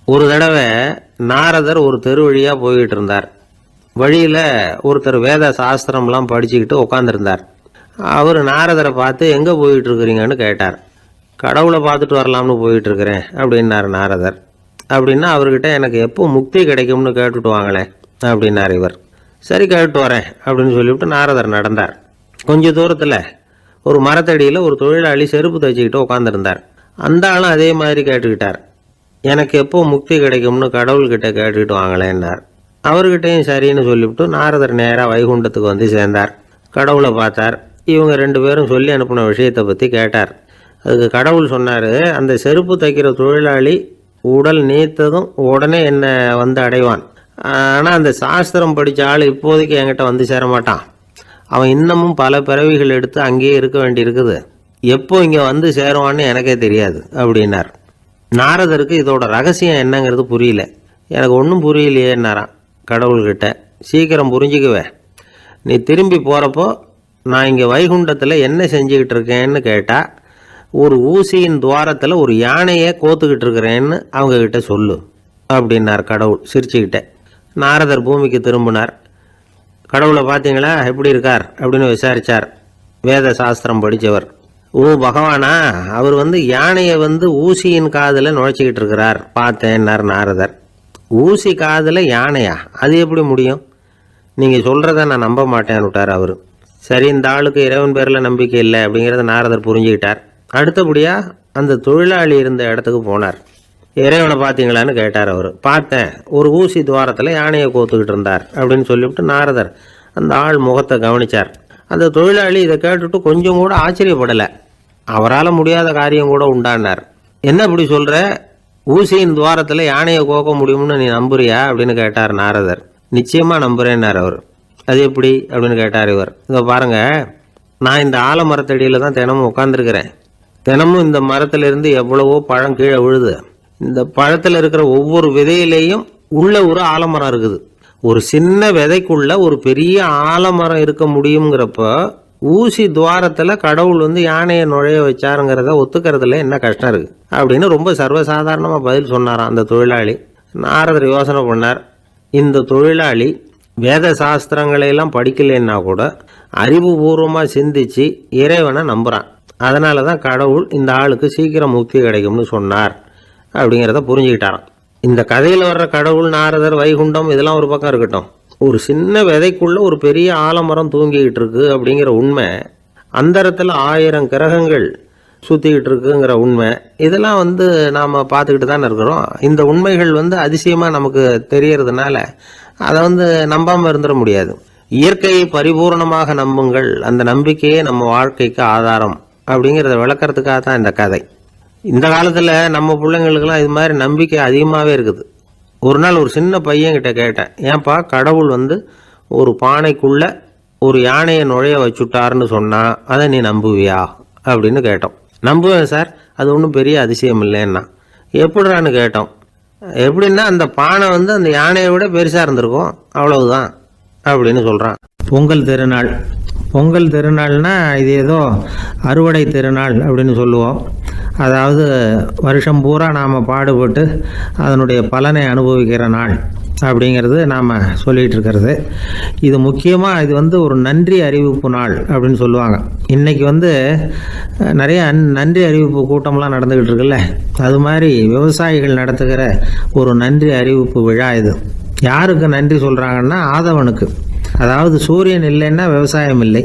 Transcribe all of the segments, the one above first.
ஒரு தடவை நாரதர் ஒரு தெரு வழியாக போய்கிட்டு இருந்தார். வழியில் ஒருத்தர் வேத சாஸ்திரம்லாம் படிச்சுக்கிட்டு உட்காந்துருந்தார். அவர் நாரதரை பார்த்து எங்கே போயிட்டு இருக்கிறீங்கன்னு கேட்டார். கடவுளை பார்த்துட்டு வரலாம்னு போயிட்டு இருக்கிறேன் அப்படின்னார் நாரதர். அப்படின்னா அவர்கிட்ட எனக்கு எப்போ முக்தி கிடைக்கும்னு கேட்டுட்டு வாங்களேன் அப்படின்னார் இவர். சரி கேட்டு வரேன் அப்படின்னு சொல்லிவிட்டு நாரதர் நடந்தார். கொஞ்சம் தூரத்தில் ஒரு மரத்தடியில் ஒரு தொழிலாளி செருப்பு தைச்சிக்கிட்டு உட்காந்துருந்தார். அந்த ஆளும் அதே மாதிரி கேட்டுக்கிட்டார். எனக்கு எப்போ முக்தி கிடைக்கும்னு கடவுள்கிட்ட கேட்டுக்கிட்டு வாங்களேன்னார். அவர்கிட்டையும் சரின்னு சொல்லிவிட்டு நாரதர் நேராக வைகுண்டத்துக்கு வந்து சேர்ந்தார். கடவுளை பார்த்தார். இவங்க 2 பேரும் சொல்லி அனுப்பின விஷயத்தை பற்றி கேட்டார். அதுக்கு கடவுள் சொன்னார், அந்த செருப்பு தைக்கிற தொழிலாளி உடல் நீத்ததும் உடனே என்னை வந்து அடைவான். ஆனால் அந்த சாஸ்திரம் படித்த ஆள் இப்போதைக்கு என்கிட்ட வந்து சேரமாட்டான். அவன் இன்னமும் பல பிறவிகள் எடுத்து அங்கேயே இருக்க வேண்டி இருக்குது. எப்போ இங்கே வந்து சேருவான்னு எனக்கே தெரியாது அப்படின்னார். நாரதருக்கு இதோட ரகசியம் என்னங்கிறது புரியல. எனக்கு ஒன்றும் புரியலையேன்னாரான் கடவுள்கிட்ட. சீக்கிரம் புரிஞ்சுக்குவேன், நீ திரும்பி போகிறப்போ நான் இங்கே வைகுண்டத்தில் என்ன செஞ்சுக்கிட்டு இருக்கேன்னு கேட்டால் ஒரு ஊசியின் துவாரத்தில் ஒரு யானையை கோத்துக்கிட்டு இருக்கிறேன்னு அவங்கக்கிட்ட சொல்லு அப்படின்னார் கடவுள் சிரிச்சுக்கிட்டே. நாரதர் பூமிக்கு திரும்பினார். கடவுளை பார்த்தீங்களா எப்படி இருக்கார் அப்படின்னு விசாரித்தார். வேத சாஸ்திரம் படித்தவர். ஓ பகவானா, அவர் யானையை ஊசியின் காதில் நுழைச்சிக்கிட்டு இருக்கிறார் பார்த்தேன்னார் நாரதர். ஊசி காதில் யானையா? அது எப்படி முடியும்? நீங்கள் சொல்கிறத நான் நம்ப மாட்டேன்னு விட்டார் அவர். சரி, இந்த ஆளுக்கு இறைவன் பேரில் நம்பிக்கை இல்லை அப்படிங்கிறத நாரதர் புரிஞ்சுக்கிட்டார். அடுத்தபடியாக அந்த தொழிலாளி இருந்த இடத்துக்கு போனார். இறைவனை பார்த்தீங்களான்னு கேட்டார் அவர். பார்த்தேன், ஒரு ஊசி துவாரத்தில் யானையை கோத்துக்கிட்டு இருந்தார் அப்படின்னு சொல்லிவிட்டு நாரதர் அந்த ஆள் முகத்தை கவனித்தார். அந்த தொழிலாளி இதை கேட்டுட்டு கொஞ்சம் கூட ஆச்சரியப்படலை. அவரால் முடியாத காரியம் கூட உண்டானார். என்ன இப்படி சொல்கிற? ஊசியின் துவாரத்தில் யானையை கோக்க முடியும்னு நீ நம்புறியா அப்படின்னு கேட்டார் நாரதர். நிச்சயமாக நம்புகிறேன்னார் அவர். அது எப்படி அப்படின்னு கேட்டார் இவர். இதை பாருங்கள், நான் இந்த ஆலமரத்தடியில் தான் தினமும் உட்காந்துருக்கிறேன். தினமும் இந்த மரத்திலிருந்து எவ்வளவோ பழம் கீழே விழுது. இந்த பழத்தில் இருக்கிற ஒவ்வொரு விதையிலேயும் உள்ள ஒரு ஆலமரம் இருக்குது. ஒரு சின்ன விதைக்குள்ள ஒரு பெரிய ஆலமரம் இருக்க முடியுங்கிறப்ப ஊசி துவாரத்தில் கடவுள் யானையை நுழைய வச்சாருங்கிறத ஒத்துக்கிறதுல என்ன கஷ்டம் இருக்குது அப்படின்னு ரொம்ப சர்வசாதாரணமாக பதில் சொன்னாராம் அந்த தொழிலாளி. நாரதர் யோசனை பண்ணார். இந்த தொழிலாளி வேத சாஸ்திரங்களையெல்லாம் படிக்கலைன்னா கூட அறிவுபூர்வமாக சிந்தித்து இறைவனை நம்புகிறான். அதனால தான் கடவுள் இந்த ஆளுக்கு சீக்கிரம் முக்தி கிடைக்கும்னு சொன்னார் அப்படிங்கிறத புரிஞ்சுக்கிட்டாராம். இந்த கதையில் வர்ற கடவுள், நாரதர், வைகுண்டம் இதெல்லாம் ஒரு பக்கம் இருக்கட்டும், ஒரு சின்ன விதைக்குள்ள ஒரு பெரிய ஆலமரம் தூங்கிக்கிட்டு இருக்கு அப்படிங்கிற உண்மை, அந்தரத்தில் 1000 கிரகங்கள் சுற்றிக்கிட்டு இருக்குங்கிற உண்மை, இதெல்லாம் நாம் பார்த்துக்கிட்டு தானே இருக்கிறோம். இந்த உண்மைகள் அதிசயமாக நமக்கு தெரியறதுனால அதை நம்பாமல் இருந்துட முடியாது. இயற்கையை பரிபூர்ணமாக நம்புங்கள், அந்த நம்பிக்கையே நம்ம வாழ்க்கைக்கு ஆதாரம் அப்படிங்கிறத விளக்கிறதுக்காக தான் இந்த கதை. இந்த காலத்தில் நம்ம பிள்ளைங்களுக்கெல்லாம் இது மாதிரி நம்பிக்கை அதிகமாகவே இருக்குது. ஒரு நாள் ஒரு சின்ன பையன்கிட்ட கேட்டேன், ஏன்பா கடவுள் ஒரு பானைக்குள்ளே ஒரு யானையை நுழைய வச்சுட்டாருன்னு சொன்னால் அதை நீ நம்புவியா அப்படின்னு கேட்டோம். நம்புவேன் சார், அது ஒன்றும் பெரிய அதிசயம் இல்லைன்னா. எப்படிறான்னு கேட்டோம். எப்படின்னா அந்த பானை அந்த யானையை விட பெருசாக இருந்திருக்கும், அவ்வளவுதான் அப்படின்னு சொல்கிறான். பொங்கல் திருநாள். பொங்கல் திருநாள்னா இது ஏதோ அறுவடை திருநாள் அப்படின்னு சொல்லுவோம். அதாவது வருஷம் பூரா நாம் பாடுபட்டு அதனுடைய பலனை அனுபவிக்கிற நாள் அப்படிங்கிறது நாம் சொல்லிகிட்டு இருக்கிறது. இது முக்கியமாக இது ஒரு நன்றி அறிவிப்பு நாள் அப்படின்னு சொல்லுவாங்க. இன்றைக்கி நிறைய நன்றி அறிவிப்பு கூட்டம்லாம் நடந்துக்கிட்டு இருக்குல்ல, அது மாதிரி விவசாயிகள் நடத்துகிற ஒரு நன்றி அறிவிப்பு விழா இது. யாருக்கு நன்றி சொல்கிறாங்கன்னா ஆதவனுக்கு. அதாவது சூரியன் இல்லைன்னா விவசாயம் இல்லை.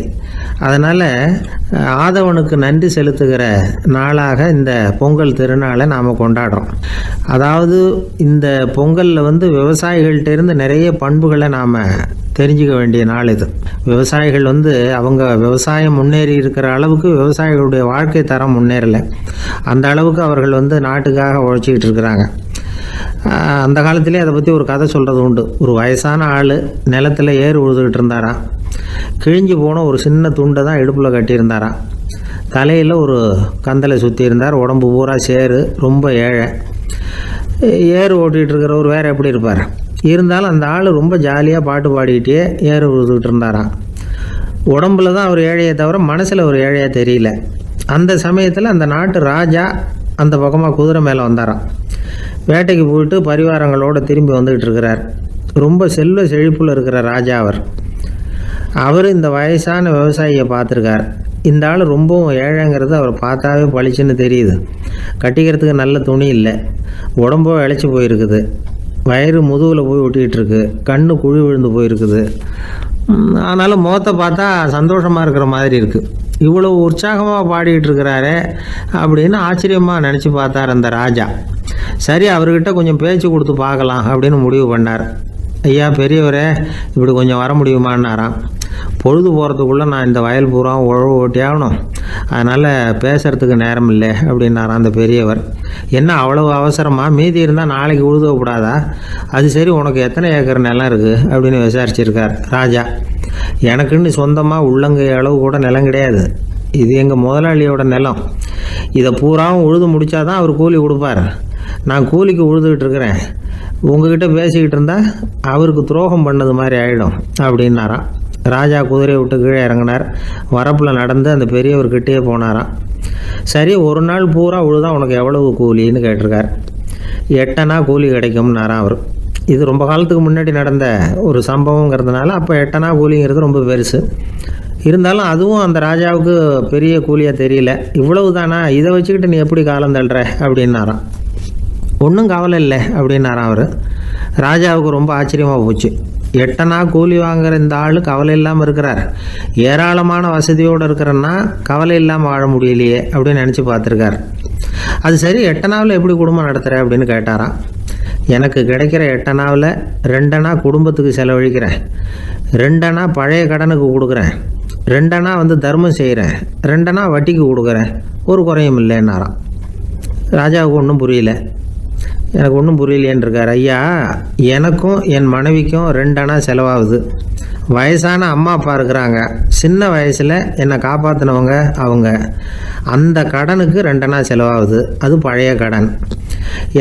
அதனால் ஆதவனுக்கு நன்றி செலுத்துகிற நாளாக இந்த பொங்கல் திருநாளை நாம் கொண்டாடுறோம். அதாவது இந்த பொங்கலில் விவசாயிகள்கிட்டேருந்து நிறைய பண்புகளை நாம் தெரிஞ்சுக்க வேண்டிய நாள் இது. விவசாயிகள் அவங்க விவசாயம் முன்னேறி இருக்கிற அளவுக்கு விவசாயிகளுடைய வாழ்க்கை தரம் முன்னேறலை. அந்த அளவுக்கு அவர்கள் நாட்டுக்காக உழைச்சிக்கிட்டு இருக்கிறாங்க. அந்த காலத்திலே அதை பற்றி ஒரு கதை சொல்கிறது உண்டு. ஒரு வயசான ஆள் நிலத்தில் ஏறு உழுதுகிட்டு இருந்தாராம். கிழிஞ்சு போன ஒரு சின்ன துண்டை தான் இடுப்பில் கட்டியிருந்தாராம். தலையில் ஒரு கந்தலை சுற்றி இருந்தார். உடம்பு பூரா சேரு, ரொம்ப ஏழை. ஏறு ஓட்டிகிட்டு இருக்கிறவர் வேறு எப்படி இருப்பார்? இருந்தாலும் அந்த ஆள் ரொம்ப ஜாலியாக பாட்டு பாடிக்கிட்டே ஏறு உழுதுகிட்டு இருந்தாராம். உடம்புல தான் அவர் ஏழையை தவிர மனசில் ஒரு ஏழையாக தெரியல. அந்த சமயத்தில் அந்த நாட்டு ராஜா அந்த பக்கமாக குதிரை மேலே வந்தாராம். வேட்டைக்கு போயிட்டு பரிவாரங்களோடு திரும்பி வந்துக்கிட்டு இருக்கிறார். ரொம்ப செல்வ செழிப்பில் இருக்கிற ராஜா அவர் இந்த வயசான விவசாயியை பார்த்துருக்கார். இந்த ஆள் ரொம்பவும் ஏழைங்கிறது அவர் பார்த்தாவே பளிச்சுன்னு தெரியுது. கட்டிக்கிறதுக்கு நல்ல துணி இல்லை, உடம்போ இழைச்சி போயிருக்குது, வயிறு முதுகில் போய் ஒட்டிக்கிட்டு இருக்கு, கண்ணு குழி விழுந்து போயிருக்குது. ஆனாலும் முகத்தை பார்த்தா சந்தோஷமாக இருக்கிற மாதிரி இருக்குது. இவ்வளோ உற்சாகமாக பாடிக்கிட்டு இருக்கிறாரே அப்படின்னு ஆச்சரியமாக நினச்சி பார்த்தார் அந்த ராஜா. சரி, அவர்கிட்ட கொஞ்சம் பேச்சு கொடுத்து பார்க்கலாம் அப்படின்னு முடிவு பண்ணார். ஐயா பெரியவரே, இப்படி கொஞ்சம் வர முடியுமான்னாராம். பொழுது போகிறதுக்குள்ளே நான் இந்த வயல் பூரா உழவு ஓட்டி ஆகணும், அதனால் பேசுகிறதுக்கு நேரம் இல்லை அப்படின்னாராம் அந்த பெரியவர். என்ன அவ்வளவு அவசரமாக? மீதி இருந்தால் நாளைக்கு உழுதக்கூடாதா? அது சரி, உனக்கு எத்தனை ஏக்கர் நிலம் இருக்குது அப்படின்னு விசாரிச்சிருக்கார் ராஜா. எனக்குன்னு சொந்தமாக உள்ளங்கை அளவு கூட நிலம் கிடையாது. இது எங்கள் முதலாளியோட நிலம். இதை பூராவும் உழுது முடித்தாதான் அவர் கூலி கொடுப்பார். நான் கூலிக்கு உழுதுகிட்டு இருக்கிறேன். உங்ககிட்ட பேசிக்கிட்டு இருந்தால் அவருக்கு துரோகம் பண்ணது மாதிரி ஆகிடும் அப்படின்னாராம். ராஜா குதிரையை விட்டு கீழே இறங்கினார். வரப்பில் நடந்து அந்த பெரியவர்கிட்டே போனாராம். சரி, ஒரு நாள் பூரா உழுதா உனக்கு எவ்வளவு கூலின்னு கேட்டிருக்கார். 8 அணா கூலி கிடைக்கும்னாராம் அவர். இது ரொம்ப காலத்துக்கு முன்னாடி நடந்த ஒரு சம்பவங்கிறதுனால அப்போ 8 அணா கூலிங்கிறது ரொம்ப பெருசு. இருந்தாலும் அதுவும் அந்த ராஜாவுக்கு பெரிய கூலியாக தெரியல. இவ்வளவு தானா, இதை வச்சுக்கிட்டு நீ எப்படி காலம் தள்ளுற அப்படின்னாராம். ஒன்றும் கவலை இல்லை அப்படின்னாராம் அவர். ராஜாவுக்கு ரொம்ப ஆச்சரியமாக போச்சு. 8 அணா கூலி வாங்குகிற இந்த ஆள் கவலை இல்லாமல் இருக்கிறார், ஏராளமான வசதியோடு இருக்கிறன்னா கவலை இல்லாமல் வாழ முடியலையே அப்படின்னு நினச்சி பார்த்துருக்கார். அது சரி, 8 அணாவில் எப்படி குடும்பம் நடத்துகிற அப்படின்னு கேட்டாராம். எனக்கு கிடைக்கிற 8 அணாவில் 2 அணா குடும்பத்துக்கு செலவழிக்கிறேன், 2 அணா பழைய கடனுக்கு கொடுக்குறேன், 2 அணா தர்மம் செய்கிறேன், 2 அணா வட்டிக்கு கொடுக்குறேன், ஒரு குறையும் இல்லைன்னாராம். ராஜாவுக்கு ஒன்றும் புரியல. எனக்கு ஒன்றும் புரியலேன்னு இருக்கார். ஐயா, எனக்கும் என் மனைவிக்கும் 2 அணா செலவாகுது. வயசான அம்மா அப்பா இருக்கிறாங்க, சின்ன வயசில் என்னை காப்பாற்றினவங்க அவங்க. அந்த கடனுக்கு 2 அணா செலவாகுது, அது பழைய கடன்.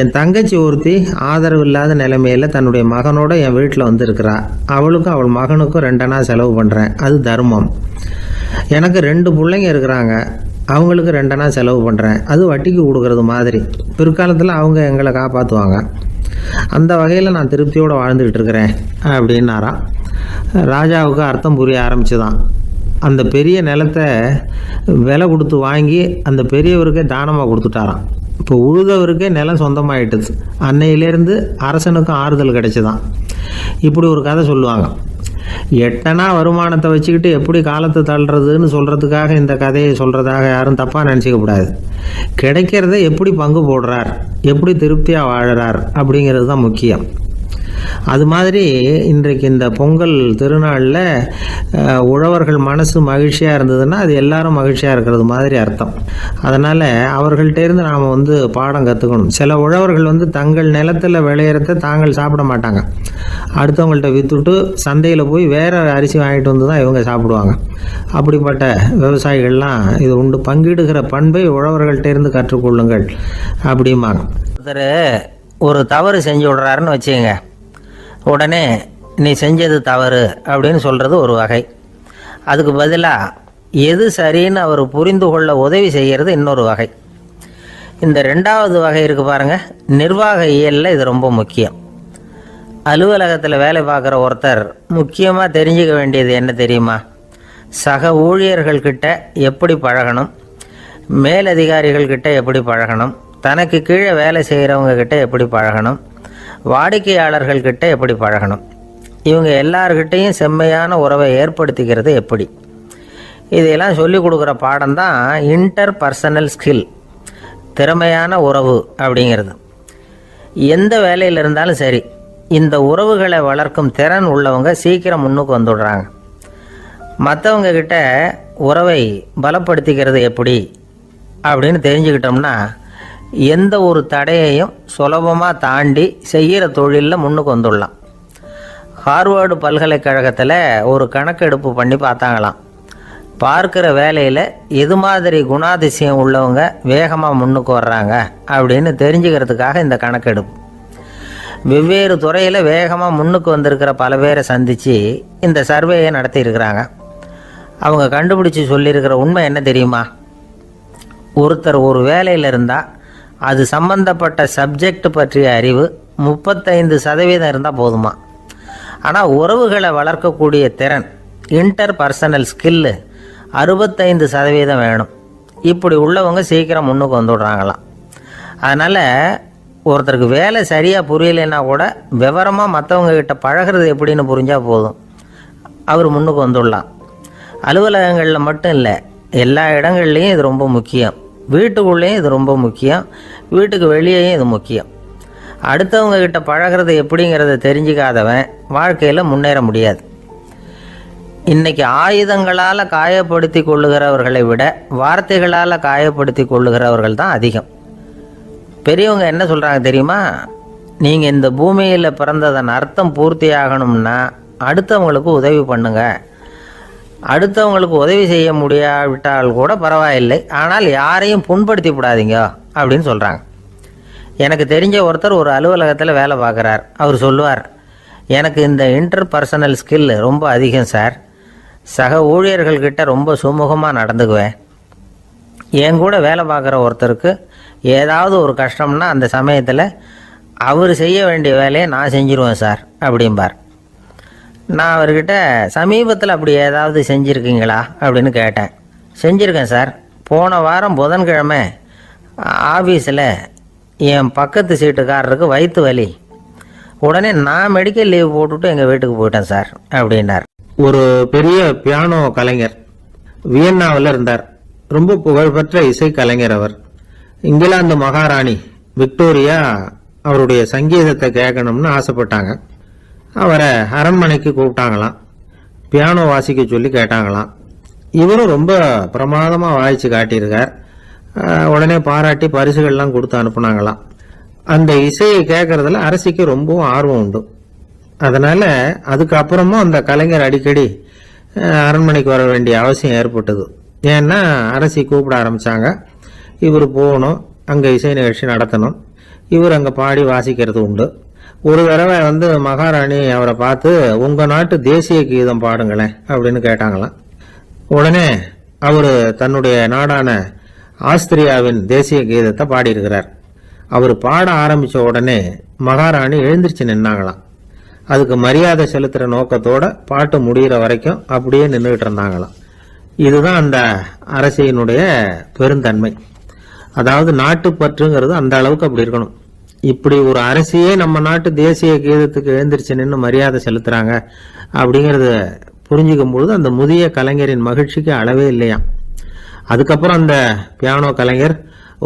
என் தங்கச்சி ஒருத்தி ஆதரவு இல்லாத நிலைமையில் தன்னுடைய மகனோட என் வீட்டில் இருக்கிறா. அவளுக்கும் அவள் மகனுக்கும் 2 அணா செலவு பண்ணுறேன், அது தர்மம். எனக்கு 2 பிள்ளைங்க இருக்கிறாங்க, அவங்களுக்கு 2 அணா செலவு பண்ணுறேன், அது வட்டிக்கு கொடுக்கறது மாதிரி. பிற்காலத்தில் அவங்க எங்களை காப்பாற்றுவாங்க. அந்த வகையில் நான் திருப்தியோடு வாழ்ந்துக்கிட்டு இருக்கிறேன் அப்படின்னாராம். ராஜாவுக்கு அர்த்தம் புரிய ஆரம்பிச்சுதான். அந்த பெரிய நிலத்தை விலை கொடுத்து வாங்கி அந்த பெரியவருக்கே தானமாக கொடுத்துட்டாராம். இப்போ உழுதவருக்கே நிலம் சொந்தமாயிட்டுது. அன்னையிலேருந்து அரசனுக்கும் ஆறுதல் கிடைச்சிதான். இப்படி ஒரு கதை சொல்லுவாங்க. 8 அணா வருமானத்தை வச்சுக்கிட்டு எப்படி காலத்தை தள்ளுறதுன்னு சொல்கிறதுக்காக இந்த கதையை சொல்கிறதாக யாரும் தப்பாக நினச்சிக்கக்கூடாது. கிடைக்கிறத எப்படி பங்கு போடுறார், எப்படி திருப்தியாக வாழறார் அப்படிங்கிறது தான் முக்கியம். அது மாதிரி இன்றைக்கு இந்த பொங்கல் திருநாளில் உழவர்கள் மனசு மகிழ்ச்சியாக இருந்ததுன்னா அது எல்லாரும் மகிழ்ச்சியாக இருக்கிறது மாதிரி அர்த்தம். அதனால் அவர்கள்ட்டேருந்து நாம் பாடம் கற்றுக்கணும். சில உழவர்கள் தங்கள் நிலத்தில் விளையிறத தாங்கள் சாப்பிட மாட்டாங்க, அடுத்தவங்கள்ட்ட விற்றுட்டு சந்தையில் போய் வேறு அரிசி வாங்கிட்டு வந்து தான் இவங்க சாப்பிடுவாங்க. அப்படிப்பட்ட விவசாயிகள்லாம் இது உண்டு. பங்கிடுகிற பண்பை உழவர்கள்ட்டேருந்து கற்றுக்கொள்ளுங்கள் அப்படிம்பாங்க. ஒருத்தர் ஒரு தவறு செஞ்சு விடுறாருன்னு வச்சுக்கோங்க, உடனே நீ செஞ்சது தவறு அப்படின்னு சொல்கிறது ஒரு வகை. அதுக்கு பதிலாக எது சரின்னு அவர் புரிந்து கொள்ள உதவி செய்கிறது இன்னொரு வகை. இந்த 2வது வகை இருக்குது பாருங்கள், நிர்வாக இயலில் இது ரொம்ப முக்கியம். அலுவலகத்தில் வேலை பார்க்குற ஒருத்தர் முக்கியமாக தெரிஞ்சுக்க வேண்டியது என்ன தெரியுமா? சக ஊழியர்கள்கிட்ட எப்படி பழகணும், மேலதிகாரிகள்கிட்ட எப்படி பழகணும், தனக்கு கீழே வேலை செய்கிறவங்கக்கிட்ட எப்படி பழகணும், வாடிக்கையாளர்கள்கிட்ட எப்படி பழகணும், இவங்க எல்லார்கிட்டையும் செம்மையான உறவை ஏற்படுத்திக்கிறது எப்படி. இதையெல்லாம் சொல்லிக் கொடுக்குற பாடம் தான் இன்டர் பர்சனல் ஸ்கில், திறமையான உறவு அப்படிங்கிறது. எந்த வேலையில் இருந்தாலும் சரி, இந்த உறவுகளை வளர்க்கும் திறன் உள்ளவங்க சீக்கிரம் முன்னுக்கு வந்துடுறாங்க. மற்றவங்க கிட்ட உறவை பலப்படுத்திக்கிறது எப்படி அப்படின்னு தெரிஞ்சுக்கிட்டோம்னா எந்த ஒரு தடையையும் சுலபமாக தாண்டி செய்கிற தொழிலில் முன்னுக்கு வந்துடலாம். ஹார்வர்டு பல்கலைக்கழகத்தில் ஒரு கணக்கெடுப்பு பண்ணி பார்த்தாங்களாம். பார்க்குற வேலையில் எது மாதிரி குணாதிசயம் உள்ளவங்க வேகமாக முன்னுக்கு வர்றாங்க அப்படின்னு தெரிஞ்சுக்கிறதுக்காக இந்த கணக்கெடுப்பு. வெவ்வேறு துறையில் வேகமாக முன்னுக்கு வந்திருக்கிற பல பேரை சந்தித்து இந்த சர்வேயை நடத்தியிருக்கிறாங்க. அவங்க கண்டுபிடிச்சி சொல்லியிருக்கிற உண்மை என்ன தெரியுமா? ஒருத்தர் ஒரு வேலையில் இருந்தால் அது சம்பந்தப்பட்ட சப்ஜெக்ட் பற்றிய அறிவு 35% இருந்தால் போதுமா. ஆனால் உறவுகளை வளர்க்கக்கூடிய திறன், இன்டர் பர்சனல் ஸ்கில்லு 65% வேணும். இப்படி உள்ளவங்க சீக்கிரம் முன்னுக்கு வந்துடுறாங்களாம். அதனால் ஒருத்தருக்கு வேலை சரியாக புரியலைன்னா கூட விவரமாக மற்றவங்கக்கிட்ட பழகிறது எப்படின்னு புரிஞ்சால் போதும், அவர் முன்னுக்கு வந்துடலாம். அலுவலகங்களில் மட்டும் இல்லை, எல்லா இடங்கள்லையும் இது ரொம்ப முக்கியம். வீட்டுக்குள்ளேயும் இது ரொம்ப முக்கியம், வீட்டுக்கு வெளியேயும் இது முக்கியம். அடுத்தவங்க கிட்ட பழகிறது எப்படிங்கிறத தெரிஞ்சிக்காதவன் வாழ்க்கையில் முன்னேற முடியாது. இன்றைக்கி ஆயுதங்களால் காயப்படுத்தி கொள்ளுகிறவர்களை விட வார்த்தைகளால் காயப்படுத்தி கொள்ளுகிறவர்கள் தான் அதிகம். பெரியவங்க என்ன சொல்கிறாங்க தெரியுமா? நீங்கள் இந்த பூமியில் பிறந்ததன் அர்த்தம் பூர்த்தி ஆகணும்னா அடுத்தவங்களுக்கு உதவி பண்ணுங்க. அடுத்தவங்களுக்கு உதவி செய்ய முடியாவிட்டால் கூட பரவாயில்லை, ஆனால் யாரையும் புண்படுத்தி விடாதீங்க அப்படின்னு சொல்கிறாங்க. எனக்கு தெரிஞ்ச ஒருத்தர் ஒரு அலுவலகத்தில் வேலை பார்க்குறார். அவர் சொல்லுவார், எனக்கு இந்த இன்டர் பர்சனல் ஸ்கில் ரொம்ப அதிகம் சார். சக ஊழியர்கள்கிட்ட ரொம்ப சுமூகமாக நடந்துக்குவேன். என் கூட வேலை பார்க்குற ஒருத்தருக்கு ஏதாவது ஒரு கஷ்டம்னா அந்த சமயத்தில் அவர் செய்ய வேண்டிய வேலையை நான் செஞ்சிருவேன் சார் அப்படிம்பார். நான் அவர்கிட்ட சமீபத்தில் அப்படி ஏதாவது செஞ்சுருக்கீங்களா அப்படின்னு கேட்டேன். செஞ்சுருக்கேன் சார். போன வாரம் புதன்கிழமை ஆஃபீஸில் என் பக்கத்து சீட்டுக்காரருக்கு வயிற்று வலி. உடனே நான் மெடிக்கல் லீவ் போட்டுவிட்டு எங்கள் வீட்டுக்கு போயிட்டேன் சார் அப்படின்னார். ஒரு பெரிய பியானோ கலைஞர் வியன்னாவில் இருந்தார். ரொம்ப புகழ்பெற்ற இசை கலைஞர் அவர். இங்கிலாந்து மகாராணி விக்டோரியா அவருடைய சங்கீதத்தை கேட்கணும்னு ஆசைப்பட்டாங்க. அவரை அரண்மனைக்கு கூப்பிட்டாங்களாம். பியானோ வாசிக்க சொல்லி கேட்டாங்களாம். இவரும் ரொம்ப பிரமாதமாக வாய்ச்சி காட்டியிருக்கார். உடனே பாராட்டி பரிசுகள்லாம் கொடுத்து அனுப்புனாங்களாம். அந்த இசையை கேட்கறதுல அரசிக்கு ரொம்பவும் ஆர்வம் உண்டு. அதனால் அதுக்கப்புறமும் அந்த கலைஞர் அடிக்கடி அரண்மனைக்கு வர வேண்டிய அவசியம் ஏற்பட்டது. ஏன்னா அரசி கூப்பிட ஆரம்பித்தாங்க. இவர் போகணும், அங்கே இசை நிகழ்ச்சி நடத்தணும். இவர் அங்கே பாடி வாசிக்கிறது உண்டு. ஒரு தடவை மகாராணி அவரை பார்த்து, உங்கள் நாட்டு தேசிய கீதம் பாடுங்களேன் அப்படின்னு கேட்டாங்களாம். உடனே அவர் தன்னுடைய நாடான ஆஸ்திரியாவின் தேசிய கீதத்தை பாடியிருக்கிறார். அவர் பாட ஆரம்பித்த உடனே மகாராணி எழுந்திரிச்சு நின்னாங்களாம். அதுக்கு மரியாதை செலுத்துகிற நோக்கத்தோட பாட்டு முடிகிற வரைக்கும் அப்படியே நின்றுக்கிட்டு இருந்தாங்களாம். இதுதான் அந்த அரசியினுடைய பெருந்தன்மை. அதாவது நாட்டுப்பற்றுங்கிறது அந்த அளவுக்கு அப்படி இருக்கணும். இப்படி ஒரு அரசியே நம்ம நாட்டு தேசிய கீதத்துக்கு எழுந்திரிச்சு நின்று மரியாதை செலுத்துறாங்க அப்படிங்கிறத புரிஞ்சுக்கும் பொழுது அந்த முதிய கலைஞரின் மகிழ்ச்சிக்கு அளவே இல்லையாம். அதுக்கப்புறம் அந்த பியானோ கலைஞர்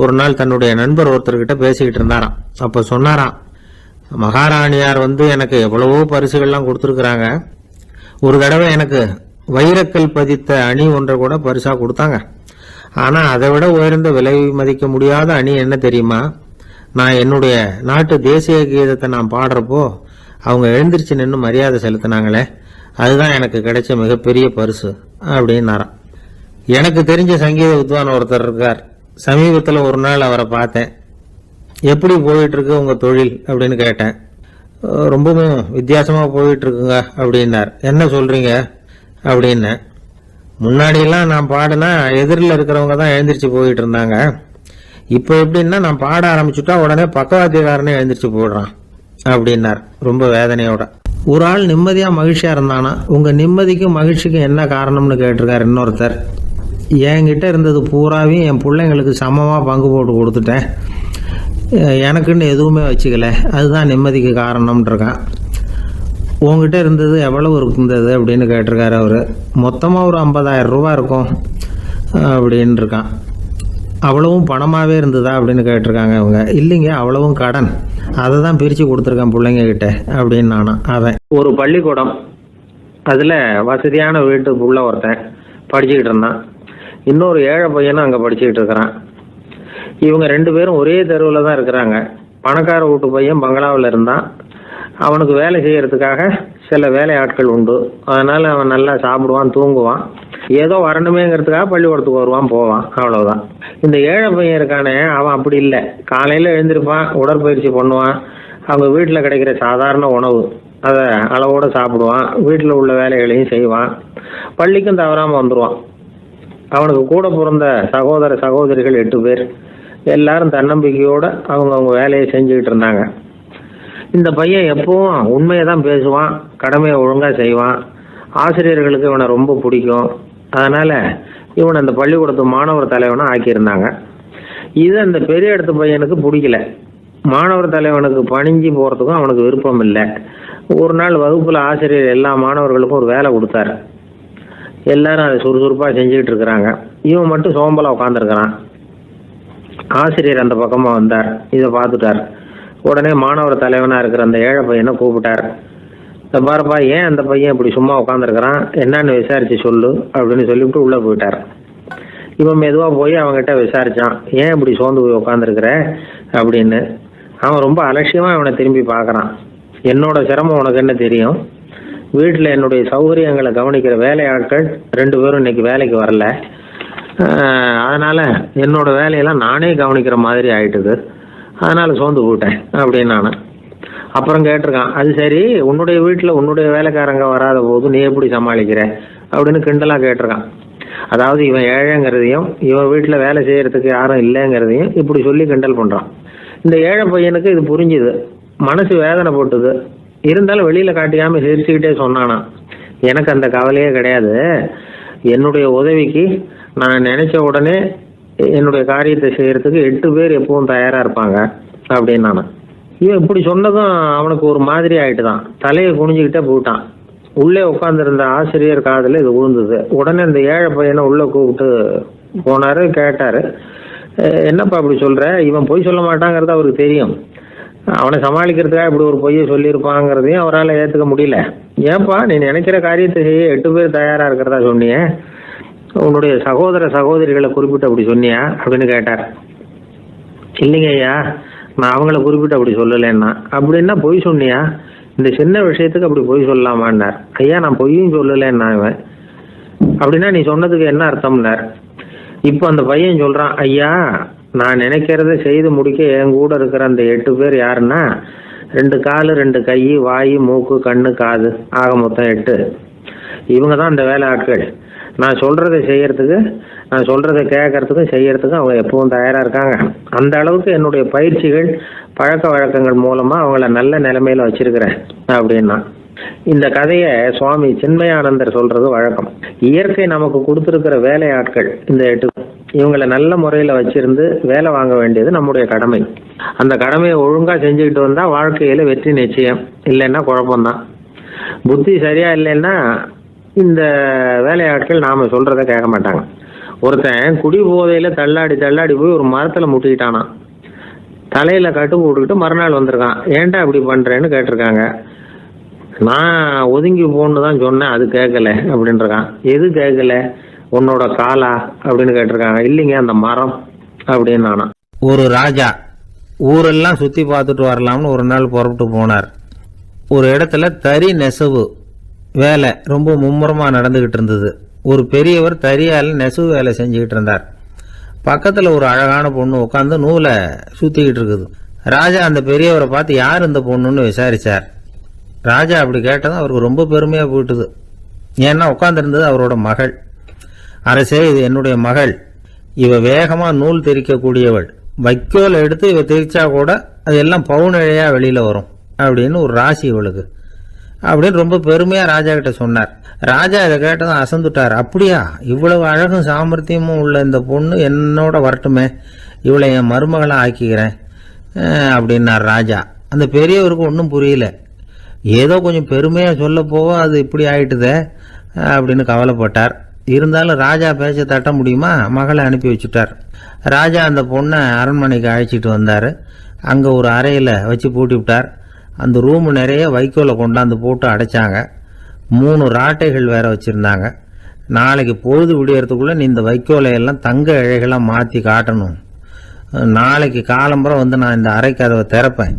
ஒரு நாள் தன்னுடைய நண்பர் ஒருத்தர்கிட்ட பேசிக்கிட்டு இருந்தாராம். அப்போ சொன்னாராம், மகாராணியார் எனக்கு எவ்வளவோ பரிசுகள்லாம் கொடுத்துருக்குறாங்க. ஒரு தடவை எனக்கு வைரக்கல் பதித்த அணி ஒன்றை கூட பரிசாக கொடுத்தாங்க. ஆனால் அதை விட உயர்ந்த விலை மதிக்க முடியாத அணி என்ன தெரியுமா? நான் என்னுடைய நாட்டு தேசிய கீதத்தை நான் பாடுறப்போ அவங்க எழுந்திரிச்சு நின்று மரியாதை செலுத்தினாங்களே, அதுதான் எனக்கு கிடைச்ச மிகப்பெரிய பரிசு அப்படின்னாராம். எனக்கு தெரிஞ்ச சங்கீத வித்வான் ஒருத்தர் இருக்கார். சமீபத்தில் ஒரு நாள் அவரை பார்த்தேன். எப்படி போயிட்டுருக்கு உங்கள் தொழில் அப்படின்னு கேட்டேன். ரொம்பவும் வித்தியாசமாக போயிட்டுருக்குங்க அப்படின்னார். என்ன சொல்கிறீங்க அப்படின்னு. முன்னாடியெல்லாம் நான் பாடினா எதிரில் இருக்கிறவங்க தான் எழுந்திரிச்சு போயிட்டு இருந்தாங்க. இப்போ எப்படின்னா நான் பாட ஆரம்பிச்சுட்டா உடனே பக்கவாத்தியக்காரனே எழுந்திரிச்சு போடுறான் அப்படின்னார் ரொம்ப வேதனையோட. ஒரு ஆள் நிம்மதியாக மகிழ்ச்சியாக இருந்தானா உங்கள் நிம்மதிக்கும் மகிழ்ச்சிக்கும் என்ன காரணம்னு கேட்டிருக்கார் இன்னொருத்தர். என்கிட்ட இருந்தது பூராவையும் என் பிள்ளைங்களுக்கு சமமாக பங்கு போட்டு கொடுத்துட்டேன், எனக்குன்னு எதுவுமே வச்சுக்கல, அதுதான் நிம்மதிக்கு காரணம்ன்றிருக்கான். உங்ககிட்ட இருந்தது எவ்வளவு இருந்தது அப்படின்னு கேட்டிருக்காரு அவர். மொத்தமாக ஒரு 50,000 ரூபா இருக்கும் அப்படின்னு இருக்கான். அவ்வளவும் பணமாகவே இருந்ததா அப்படின்னு கேட்டிருக்காங்க அவங்க. இல்லைங்க, அவ்வளவும் கடன், அதை தான் பிரித்து கொடுத்துருக்கேன் பிள்ளைங்க கிட்ட அப்படின்னு நானும். அவன் ஒரு பள்ளிக்கூடம், அதில் வசதியான வீட்டுக்குள்ள ஒருத்தன் படிச்சுக்கிட்டு இருந்தான். இன்னொரு ஏழை பையனும் அங்கே படிச்சுக்கிட்டு இருக்கிறான். இவங்க 2 பேரும் ஒரே தெருவில் தான் இருக்கிறாங்க. பணக்கார வீட்டு பையன் பங்களாவில் இருந்தான். அவனுக்கு வேலை செய்யறதுக்காக சில வேலை ஆட்கள் உண்டு. அதனால அவன் நல்லா சாப்பிடுவான், தூங்குவான், ஏதோ வரணுமேங்கிறதுக்காக பள்ளிக்கூடத்துக்கு வருவான், போவான், அவ்வளவுதான். இந்த ஏழை பையன் இருக்கானே, அவன் அப்படி இல்லை. காலையில் எழுந்திருப்பான், உடற்பயிற்சி பண்ணுவான், அவங்க வீட்டில் கிடைக்கிற சாதாரண உணவு அதை அளவோடு சாப்பிடுவான், வீட்டில் உள்ள வேலைகளையும் செய்வான், பள்ளிக்கும் தவறாமல் வந்துடுவான். அவனுக்கு கூட பிறந்த சகோதர சகோதரிகள் 8 பேர். எல்லாரும் தன்னம்பிக்கையோட அவங்க வேலையை செஞ்சுக்கிட்டு இருந்தாங்க. இந்த பையன் எப்பவும் உண்மையை தான் பேசுவான், கடமையை ஒழுங்காக செய்வான். ஆசிரியர்களுக்கு இவனை ரொம்ப பிடிக்கும். அதனால் இவனை அந்த பள்ளிக்கூடத்து மாணவர் தலைவனை ஆக்கியிருந்தாங்க. இது அந்த பெரிய இடத்து பையனுக்கு பிடிக்கல. மாணவர் தலைவனுக்கு பணிஞ்சு போகிறதுக்கும் அவனுக்கு விருப்பம் இல்லை. ஒரு நாள் வகுப்பில் ஆசிரியர் எல்லா மாணவர்களுக்கும் ஒரு வேலை கொடுத்தாரு. எல்லாரும் அதை சுறுசுறுப்பாக செஞ்சுக்கிட்டு இருக்கிறாங்க. இவன் மட்டும் சோம்பலாக உட்காந்துருக்கிறான். ஆசிரியர் அந்த பக்கமாக வந்தார், இதை பார்த்துட்டார். உடனே மாணவர் தலைவனாக இருக்கிற அந்த ஏழை பையனை கூப்பிட்டார். இந்த பாருப்பா, ஏன் அந்த பையன் இப்படி சும்மா உட்காந்துருக்கிறான், என்னன்னு விசாரிச்சு சொல்லு அப்படின்னு சொல்லிவிட்டு உள்ளே போயிட்டார். இவன் மெதுவாக போய் அவங்ககிட்ட விசாரிச்சான், ஏன் இப்படி சோர்ந்து போய் உட்காந்துருக்கிற அப்படின்னு. அவன் ரொம்ப அலட்சியமாக இவனை திரும்பி பார்க்குறான். என்னோட சிரமம் உனக்கு என்ன தெரியும்? வீட்டில் என்னுடைய சௌகரியங்களை கவனிக்கிற வேலையாட்கள் 2 பேரும் இன்னைக்கு வேலைக்கு வரல. அதனால் என்னோட வேலையெல்லாம் நானே கவனிக்கிற மாதிரி ஆயிட்டுது. அதனால் சோர்ந்து போயிட்டேன் அப்படின்னு நான். அப்புறம் கேட்டிருக்கான், அது சரி, உன்னுடைய வீட்டில் உன்னுடைய வேலைக்காரங்க வராத போது நீ எப்படி சமாளிக்கிற அப்படின்னு கிண்டலாக கேட்டிருக்கான். அதாவது இவன் ஏழைங்கிறதையும் இவன் வீட்டில் வேலை செய்யறதுக்கு யாரும் இல்லைங்கிறதையும் இப்படி சொல்லி கிண்டல் பண்ணுறான். இந்த ஏழை பையனுக்கு இது புரிஞ்சுது. மனசு வேதனை போட்டுது. இருந்தாலும் வெளியில் காட்டிக்காமல் சிரிச்சுக்கிட்டே சொன்னானா, எனக்கு அந்த கவலையே கிடையாது. என்னுடைய உதவிக்கு நான் நினைச்ச உடனே என்னுடைய காரியத்தை செய்யறதுக்கு 8 பேர் எப்பவும் தயாராக இருப்பாங்க அப்படின்னு நான். இவன் இப்படி சொன்னதும் அவனுக்கு ஒரு மாதிரி ஆயிட்டு தான். தலையை குனிஞ்சுக்கிட்டே போயிட்டான். உள்ளே உட்காந்துருந்த ஆசிரியர் காதில் இது விழுந்தது. உடனே இந்த ஏழை பையனை உள்ளே கூப்பிட்டு போனார். கேட்டார், என்னப்பா இப்படி சொல்கிற? இவன் பொய் சொல்ல மாட்டாங்கிறது அவருக்கு தெரியும். அவனை சமாளிக்கிறதுக்காக இப்படி ஒரு பொய்யை சொல்லியிருப்பாங்கிறதையும் அவரால் ஏற்றுக்க முடியல. ஏன்பா, நீ நினைக்கிற காரியத்தை செய்ய 8 பேர் தயாராக இருக்கிறதா சொன்னியே, உன்னுடைய சகோதர சகோதரிகளை குறிப்பிட்டு அப்படி சொன்னியா அப்படின்னு கேட்டார். இல்லைங்க ஐயா, நான் அவங்கள குறிப்பிட்டு அப்படி சொல்லலைன்னா. அப்படின்னா பொய் சொன்னியா? இந்த சின்ன விஷயத்துக்கு அப்படி பொய் சொல்லலாமான்னார். ஐயா, நான் பொய்யும் சொல்லலைன்னா. இவன் அப்படின்னா நீ சொன்னதுக்கு என்ன அர்த்தம்னார். இப்போ அந்த பையன் சொல்கிறான், ஐயா, நான் நினைக்கிறத செய்து முடிக்க என் கூட இருக்கிற அந்த 8 பேர் யாருன்னா 2 கால், 2 கை, வாய், மூக்கு, கண்ணு, காது, ஆக மொத்தம் 8. இவங்க தான் அந்த வேலை ஆட்கள். நான் சொல்கிறத செய்யறதுக்கு, நான் சொல்கிறத கேட்கறதுக்கும் செய்யறதுக்கும் அவங்க எப்பவும் தயாராக இருக்காங்க. அந்த அளவுக்கு என்னுடைய பயிற்சிகள், பழக்க வழக்கங்கள் மூலமாக அவங்கள நல்ல நிலைமையில் வச்சிருக்கிறேன் அப்படின்னா. இந்த கதையை சுவாமி சின்மயானந்தர் சொல்றது வழக்கம். இயற்கை நமக்கு கொடுத்துருக்கிற வேலையாட்கள் இந்த 8. இவங்களை நல்ல முறையில் வச்சிருந்து வேலை வாங்க வேண்டியது நம்முடைய கடமை. அந்த கடமையை ஒழுங்காக செஞ்சுக்கிட்டு வந்தால் வாழ்க்கையில் வெற்றி நிச்சயம். இல்லைன்னா குழப்பம்தான். புத்தி சரியா இல்லைன்னா இந்த வேலையாட்கள் நாம் சொல்கிறத கேட்க மாட்டாங்க. ஒருத்தன் குடி போதையில் தள்ளாடி தள்ளாடி போய் ஒரு மரத்தில் முட்டிக்கிட்டானா. தலையில் கட்டு போட்டுக்கிட்டு மறுநாள் வந்திருக்கான். ஏன்டா இப்படி பண்ணுறேன்னு கேட்டிருக்காங்க. நான் ஒதுங்கி போன்னு தான் சொன்னேன், அது கேட்கல அப்படின்றான். எது கேட்கல? உன்னோட காலா அப்படின்னு கேட்டிருக்காங்க. இல்லைங்க, அந்த மரம் அப்படின்னு நானா. ஒரு ராஜா ஊரெல்லாம் சுற்றி பார்த்துட்டு வரலாம்னு ஒரு நாள் புறப்பட்டு போனார். ஒரு இடத்துல தறி நெசவு வேலை ரொம்ப மும்முரமாக நடந்துக்கிட்டு இருந்தது. ஒரு பெரியவர் தறியால் நெசவு வேலை செஞ்சுக்கிட்டு இருந்தார். பக்கத்தில் ஒரு அழகான பொண்ணு உட்காந்து நூலை சுற்றிக்கிட்டு இருக்குது. ராஜா அந்த பெரியவரை பார்த்து யார் இந்த பொண்ணுன்னு விசாரித்தார். ராஜா அப்படி கேட்டதும் அவருக்கு ரொம்ப பெருமையாக போயிட்டுது. ஏன்னா உட்காந்துருந்தது அவரோட மகள். அரசே, இது என்னுடைய மகள். இவ வேகமாக நூல் திரிக்கக்கூடியவள். வைக்கோல் எடுத்து இவ திரிச்சா கூட அது எல்லாம் பவுனிழையாக வெளியில் வரும் அப்படின்னு ஒரு ராசி இவளுக்கு அப்படின்னு ரொம்ப பெருமையாக ராஜா கிட்ட சொன்னார். ராஜா இதை கேட்டதும் அசந்துட்டார். அப்படியா, இவ்வளவு அழகும் சாமர்த்தியமும் உள்ள இந்த பொண்ணு என்னோட வரட்டுமே, இவளை என் மருமகளாக ஆக்கிக்கிறேன் அப்படின்னார் ராஜா. அந்த பெரியவருக்கு ஒன்றும் புரியல. ஏதோ கொஞ்சம் பெருமையாக சொல்ல போக அது இப்படி ஆயிட்டுதே அப்படின்னு கவலைப்பட்டார். இருந்தாலும் ராஜா பேச்ச தட்ட முடியுமா? மகளை அனுப்பி வச்சுட்டார். ராஜா அந்த பொண்ணை அரண்மனைக்கு அழைச்சிட்டு வந்தார். அங்கே ஒரு அறையில் வச்சு பூட்டி விட்டார். அந்த ரூமு நிறைய வைக்கோலை கொண்டாந்து போட்டு அடைச்சாங்க. 3 ராட்டைகள் வேற வச்சுருந்தாங்க. நாளைக்கு பொழுது விடியறதுக்குள்ளே நீ இந்த வைக்கோலை எல்லாம் தங்க இழைகளாக மாற்றி காட்டணும். நாளைக்கு காலம்புறம் வந்து நான் இந்த அறை கதவை திறப்பேன்.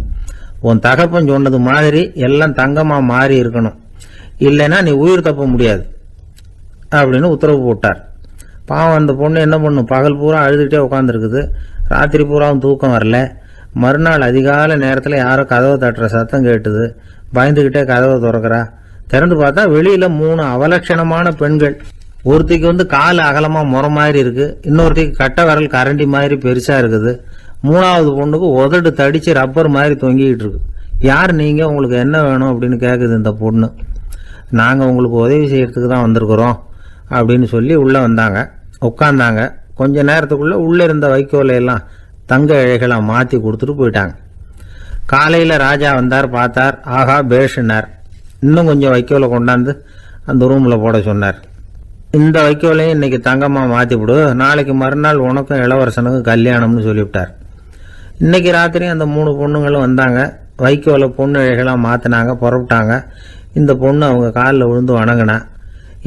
உன் தகப்பன் சொன்னது மாதிரி எல்லாம் தங்கமாக மாறி இருக்கணும், இல்லைன்னா நீ உயிர் தப்ப முடியாது அப்படின்னு உத்தரவு போட்டார். பாவம் அந்த பொண்ணு என்ன பண்ணும்? பகல் பூரா அழுதுகிட்டே உட்காந்துருக்குது. ராத்திரி பூராவும் தூக்கம் வரல. மறுநாள் அதிகாலை நேரத்தில் யாரோ கதவை தட்டுற சத்தம் கேட்டுது. பயந்துக்கிட்டே கதவை திறக்கிறா. திறந்து பார்த்தா வெளியில் 3 அவலட்சணமான பெண்கள். ஒருத்திக்கு கால் அகலமாக முறை மாதிரி இருக்குது, இன்னொருத்திக்கு கட்டை விரல் கரண்டி மாதிரி பெருசாக இருக்குது. மூணாவது பொண்ணுக்கு உதடு தடிச்சு ரப்பர் மாதிரி தொங்கிக்கிட்டு இருக்கு. யார் நீங்கள், உங்களுக்கு என்ன வேணும் அப்படின்னு கேட்குது இந்த பொண்ணு. நாங்கள் உங்களுக்கு உதவி செய்கிறதுக்கு தான் வந்திருக்கிறோம் அப்படின்னு சொல்லி உள்ளே வந்தாங்க, உட்காந்தாங்க. கொஞ்ச நேரத்துக்குள்ளே உள்ளே இருந்த வைக்கோலையெல்லாம் தங்க இழைகளாக மாற்றி கொடுத்துட்டு போயிட்டாங்க. காலையில் ராஜா வந்தார், பார்த்தார், ஆஹா பேஷுன்னார். இன்னும் கொஞ்சம் வைக்கோலை கொண்டாந்து அந்த ரூமில் போட சொன்னார். இந்த வைக்கோலையும் இன்னைக்கு தங்கமாக மாற்றிவிடு, நாளைக்கு மறுநாள் உனக்கும் இளவரசனுக்கும் கல்யாணம்னு சொல்லிவிட்டார். இன்னைக்கு ராத்திரி அந்த 3 பொண்ணுங்களும் வந்தாங்க, வைக்கோலை பொண்ணு இழைகளாக மாற்றினாங்க, புறப்பட்டாங்க. இந்த பொண்ணு அவங்க காலில் விழுந்து வணங்கினா,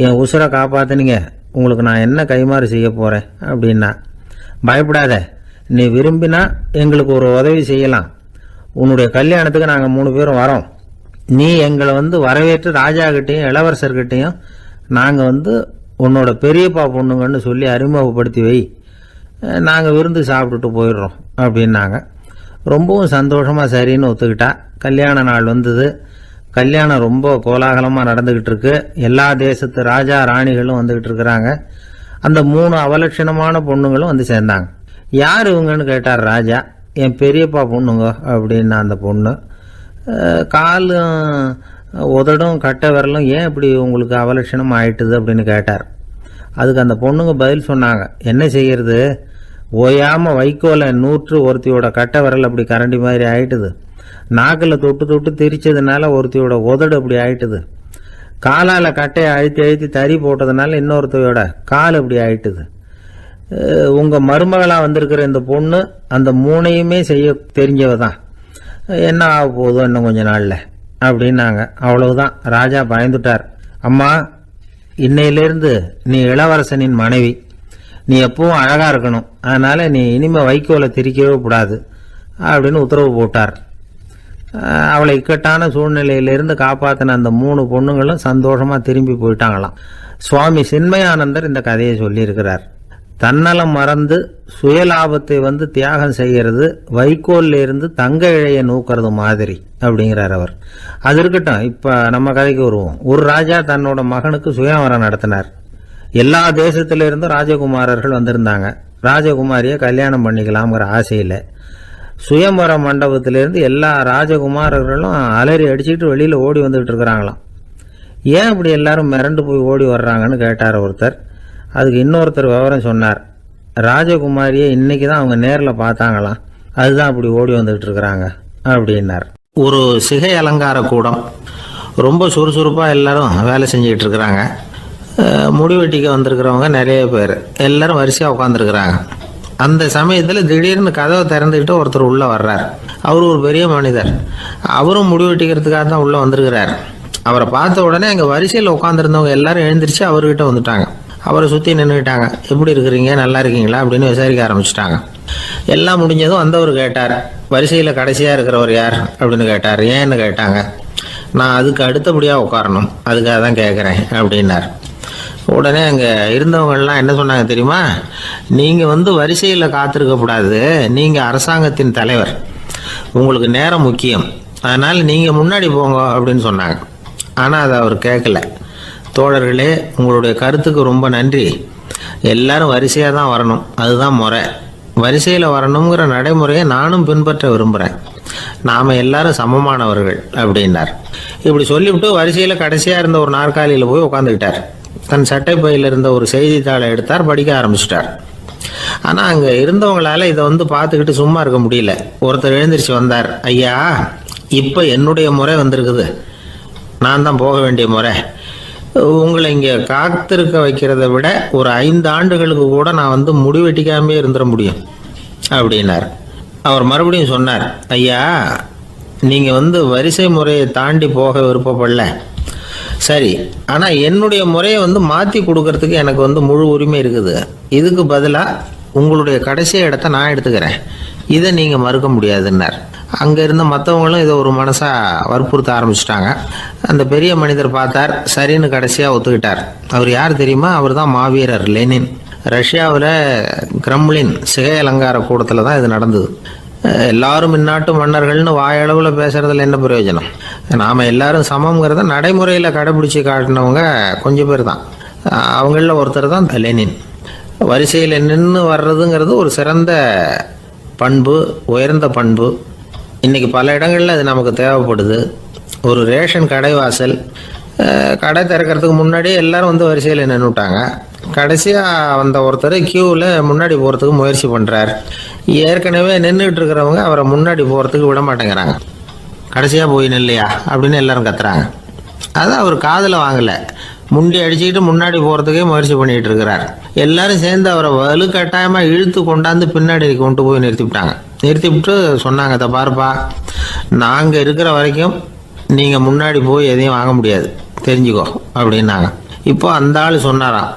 என் உசுரை காப்பாற்றினீங்க, உங்களுக்கு நான் என்ன கைமாறு செய்ய போகிறேன் அப்படின்னா. பயப்படாத, நீ விரும்பினா எங்களுக்கு ஒரு உதவி செய்யலாம். உன்னுடைய கல்யாணத்துக்கு நாங்கள் 3 பேரும் வரோம். நீ எங்களை வரவேற்று ராஜாக்கிட்டையும் இளவரசர்கிட்டையும் நாங்கள் உன்னோட பெரியப்பா பொண்ணுங்கன்னு சொல்லி அறிமுகப்படுத்தி வை, நாங்கள் விருந்து சாப்பிட்டுட்டு போயிடுறோம் அப்படின்னாங்க. ரொம்பவும் சந்தோஷமாக சரின்னு ஒத்துக்கிட்டா. கல்யாண நாள் வந்தது. கல்யாணம் ரொம்ப கோலாகலமாக நடந்துக்கிட்டு இருக்கு. எல்லா தேசத்து ராஜா ராணிகளும் வந்துக்கிட்டு இருக்கிறாங்க. அந்த 3 அவலட்சணமான பொண்ணுங்களும் சேர்ந்தாங்க. யார் இவங்கன்னு கேட்டார் ராஜா. என் பெரியப்பா பொண்ணுங்க அப்படின்னா அந்த பொண்ணு. காலும் உதடும் கட்டை விரலும் ஏன் இப்படி உங்களுக்கு அவலட்சணம் ஆயிட்டுது அப்படின்னு கேட்டார். அதுக்கு அந்த பொண்ணுங்க பதில் சொன்னாங்க, என்ன செய்யறது, ஓயாமல் வைக்கோலை நூற்று ஒருத்தியோட கட்டை விரல் அப்படி கரண்டி மாதிரி ஆயிட்டுது, நாக்கில் தொட்டு தொட்டு திரிச்சதுனால ஒருத்தியோட உதடு அப்படி ஆயிட்டுது, காலால் கட்டையை அழுத்தி அழுத்தி தறி போட்டதுனால இன்னொருத்தையோட கால் அப்படி ஆயிட்டுது. உங்கள் மருமகளாக வந்திருக்கிற இந்த பொண்ணு அந்த 3ஐயுமே செய்ய தெரிஞ்சவ தான், என்ன ஆக போதும் இன்னும் கொஞ்ச நாளில் அப்படின்னாங்க. அவ்வளவுதான். ராஜா பயந்துட்டார். அம்மா, இன்னையிலேருந்து நீ இளவரசனின் மனைவி, நீ எப்பவும் அழகாக இருக்கணும், அதனால் நீ இனிமேல் வைக்கோலை திரிக்கவே கூடாது அப்படின்னு உத்தரவு போட்டார். அவளை இக்கட்டான சூழ்நிலையிலிருந்து காப்பாற்றின அந்த 3 பொண்ணுங்களும் சந்தோஷமாக திரும்பி போயிட்டாங்களாம். சுவாமி சின்மயானந்தர் இந்த கதையை சொல்லியிருக்கிறார். தன்னலம் மறந்து சுயலாபத்தை தியாகம் செய்கிறது வைக்கோல்ல இருந்து தங்க இழையை நூக்கிறது மாதிரி அப்படிங்கிறார் அவர். அது இருக்கட்டும், இப்போ நம்ம கதைக்கு வருவோம். ஒரு ராஜா தன்னோட மகனுக்கு சுயவரம் நடத்தினார். எல்லா தேசத்திலிருந்தும் ராஜகுமாரர்கள் வந்திருந்தாங்க. ராஜகுமாரியை கல்யாணம் பண்ணிக்கலாம்ங்கிற ஆசையில் சுயம்பர மண்டபத்திலிருந்து எல்லா ராஜகுமாரர்களும் அலறி அடிச்சுக்கிட்டு வெளியில் ஓடி வந்துகிட்டு இருக்கிறாங்களாம். ஏன் இப்படி எல்லாரும் மிரண்டு போய் ஓடி வர்றாங்கன்னு கேட்டார் ஒருத்தர். அதுக்கு இன்னொருத்தர் விவரம் சொன்னார். ராஜகுமாரியை இன்னைக்கு தான் அவங்க நேரில் பார்த்தாங்களாம், அதுதான் அப்படி ஓடி வந்துகிட்டு இருக்கிறாங்க அப்படின்னார். ஒரு சிகை அலங்கார கூடம், ரொம்ப சுறுசுறுப்பாக எல்லாரும் வேலை செஞ்சுக்கிட்டு இருக்கிறாங்க. முடிவெட்டிக்க வந்திருக்கிறவங்க நிறைய பேர், எல்லாரும் வரிசையாக உட்காந்துருக்குறாங்க. அந்த சமயத்தில் திடீர்னு கதவை திறந்துக்கிட்டு ஒருத்தர் உள்ளே வர்றார். அவர் ஒரு பெரிய மனிதர். அவரும் முடிவெட்டிக்கிறதுக்காக தான் உள்ளே வந்திருக்கிறார். அவரை பார்த்த உடனே அங்கே வரிசையில் உட்காந்துருந்தவங்க எல்லாரும் எழுந்திரிச்சு அவர்கிட்ட வந்துட்டாங்க. அவரை சுற்றி நின்றுக்கிட்டாங்க. எப்படி இருக்கிறீங்க, நல்லா இருக்கீங்களா அப்படின்னு விசாரிக்க ஆரம்பிச்சிட்டாங்க. எல்லாம் முடிஞ்சதும் வந்தவர் கேட்டார், வரிசையில் கடைசியாக இருக்கிறவர் யார் அப்படின்னு கேட்டார். ஏன்னு கேட்டாங்க. நான் அதுக்கு அடுத்தபடியாக உட்காரணும், அதுக்காக தான் கேட்குறேன் அப்படின்னார். உடனே அங்கே இருந்தவங்கள்லாம் என்ன சொன்னாங்க தெரியுமா, நீங்கள் வரிசையில் காத்திருக்கக்கூடாது, நீங்கள் அரசாங்கத்தின் தலைவர், உங்களுக்கு நேரம் முக்கியம், அதனால் நீங்கள் முன்னாடி போங்க அப்படின்னு சொன்னாங்க. ஆனால் அதை அவர் கேட்கல. தோழர்களே, உங்களுடைய கருத்துக்கு ரொம்ப நன்றி. எல்லாரும் வரிசையாக தான் வரணும், அதுதான் முறை. வரிசையில் வரணுங்கிற நடைமுறையை நானும் பின்பற்ற விரும்புகிறேன். நாம் எல்லாரும் சமமானவர்கள் அப்படின்னார். இப்படி சொல்லிவிட்டு வரிசையில் கடைசியாக இருந்த ஒரு நாற்காலியில் போய் உட்காந்துக்கிட்டார். தன் சட்டை பையில் இருந்த ஒரு செய்தித்தாளை எடுத்தார், படிக்க ஆரம்பிச்சிட்டார். ஆனால் அங்கே இருந்தவங்களால இதை பார்த்துக்கிட்டு சும்மா இருக்க முடியல. ஒருத்தர் எழுந்திரிச்சு வந்தார். ஐயா, இப்போ என்னுடைய முறை வந்திருக்குது, நான் தான் போக வேண்டிய முறை. உங்களை இங்கே காத்திருக்க வைக்கிறத விட ஒரு 5 ஆண்டுகளுக்கு கூட நான் முடிவெட்டிக்காமே இருந்துட முடியும் அப்படின்னார். அவர் மறுபடியும் சொன்னார், ஐயா, நீங்கள் வரிசை முறையை தாண்டி போக விருப்பப்படல, சரி, ஆனால் என்னுடைய முறையை மாற்றி கொடுக்கறதுக்கு எனக்கு முழு உரிமை இருக்குது. இதுக்கு பதிலாக உங்களுடைய கடைசி இடத்த நான் எடுத்துக்கிறேன், இதை நீங்கள் மறுக்க முடியாதுன்னார். அங்கே இருந்த மற்றவங்களும் இதை ஒரு மனசாக வற்புறுத்த ஆரம்பிச்சிட்டாங்க. அந்த பெரிய மனிதர் பார்த்தார், சரின்னு கடைசியாக ஒத்துக்கிட்டார். அவர் யார் தெரியுமா? அவர் தான் மாவீரர் லெனின். ரஷ்யாவில் கிரெம்ளின் சிகை அலங்கார கூடத்தில் தான் இது நடந்தது. எல்லாரும் இந்நாட்டு மன்னர்கள்னு வாயளவில் பேசுறதுல என்ன பிரயோஜனம்? நாம் எல்லாரும் சமங்கிறத நடைமுறையில் கடைபிடிச்சி காட்டினவங்க கொஞ்சம் பேர் தான். அவங்களில் ஒருத்தர் தான் லெனின். வரிசையில் நின்று வர்றதுங்கிறது ஒரு சிறந்த பண்பு உயர்ந்த பண்பு. இன்றைக்கி பல இடங்களில் அது நமக்கு தேவைப்படுது. ஒரு ரேஷன் கடை வாசல், கடை திறக்கிறதுக்கு முன்னாடி எல்லாரும் வந்து வரிசையில் நின்றுட்டாங்க. கடைசியாக வந்த ஒருத்தர் க்யூவில் முன்னாடி போகிறதுக்கு முயற்சி பண்ணுறார். ஏற்கனவே நின்றுட்டு இருக்கிறவங்க அவரை முன்னாடி போகிறதுக்கு விட மாட்டேங்கிறாங்க. கடைசியாக போய் நில்லையா அப்படின்னு எல்லாரும் கத்துறாங்க. அது அவர் காதில் வாங்கலை. முண்டி அடிச்சுக்கிட்டு முன்னாடி போகிறதுக்கே முயற்சி பண்ணிகிட்டு இருக்கிறார். எல்லாரும் சேர்ந்து அவரை வலுக்கட்டாயமாக இழுத்து கொண்டாந்து பின்னாடி கொண்டு போய் நிறுத்திவிட்டாங்க. நிறுத்திவிட்டு சொன்னாங்க, இதை பாருப்பா, நாங்கள் இருக்கிற வரைக்கும் நீங்கள் முன்னாடி போய் எதையும் வாங்க முடியாது, தெரிஞ்சுக்கோ அப்படின்னாங்க. இப்போ அந்த ஆள் சொன்னாராம்,